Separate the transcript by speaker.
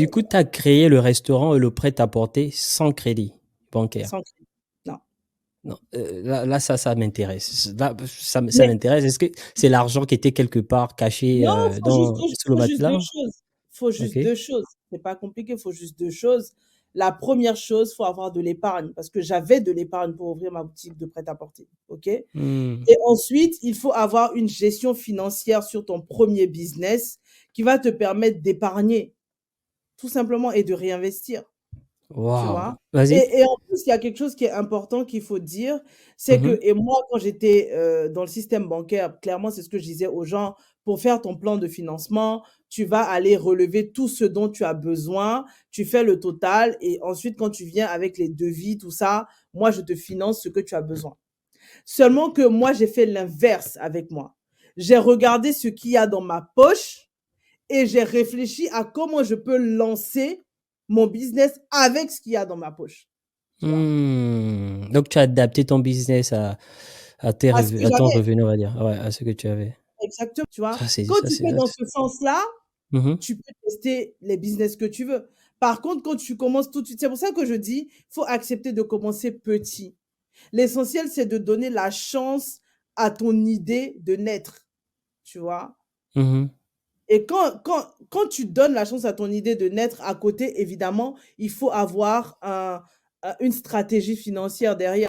Speaker 1: Du coup, tu as créé le restaurant et le prêt-à-porter sans crédit bancaire?
Speaker 2: sans crédit. Non.
Speaker 1: Non, là ça m'intéresse. Là, ça
Speaker 2: Mais
Speaker 1: m'intéresse. Est-ce que c'est l'argent qui était quelque part caché,
Speaker 2: non,
Speaker 1: sous le
Speaker 2: faut juste 2
Speaker 1: matelas?
Speaker 2: choses. Faut
Speaker 1: OK.
Speaker 2: juste 2 choses. C'est pas compliqué, faut juste 2 choses. La première chose, faut avoir de l'épargne parce que j'avais de l'épargne pour ouvrir ma boutique de prêt-à-porter, OK? Et
Speaker 1: Mmh.
Speaker 2: ensuite, il faut avoir une gestion financière sur ton premier business qui va te permettre d'épargner, tout simplement et de réinvestir. Tu
Speaker 1: Waouh!
Speaker 2: vois?
Speaker 1: Vas-y.
Speaker 2: Et en plus, il y a quelque chose qui est important qu'il faut dire, c'est
Speaker 1: Mmh.
Speaker 2: que et moi, quand j'étais, dans le système bancaire, clairement, c'est ce que je disais aux gens: «Pour faire ton plan de financement, tu vas aller relever tout ce dont tu as besoin, tu fais le total et ensuite quand tu viens avec les devis, tout ça, moi, je te finance ce que tu as besoin». Seulement que moi, j'ai fait l'inverse avec moi. J'ai regardé ce qu'il y a dans ma poche et j'ai réfléchi à comment je peux lancer mon business avec ce qu'il y a dans ma poche, tu vois?
Speaker 1: Donc tu as adapté ton business
Speaker 2: À ce que
Speaker 1: à ton
Speaker 2: j'avais,
Speaker 1: revenu, on va dire. Ouais, à ce que tu avais.
Speaker 2: exactement, tu vois?
Speaker 1: Ça c'est
Speaker 2: Quand
Speaker 1: ça
Speaker 2: tu
Speaker 1: c'est
Speaker 2: fais
Speaker 1: ça
Speaker 2: dans
Speaker 1: c'est
Speaker 2: ce sens-là,
Speaker 1: mmh
Speaker 2: tu peux tester les business que tu veux. Par contre, quand tu commences tout de suite c'est pour ça que je dis: «Faut accepter de commencer petit». L'essentiel, c'est de donner la chance à ton idée de naître, tu vois?
Speaker 1: Mmh.
Speaker 2: Et quand tu donnes la chance à ton idée de naître, à côté, évidemment, il faut avoir une stratégie financière derrière.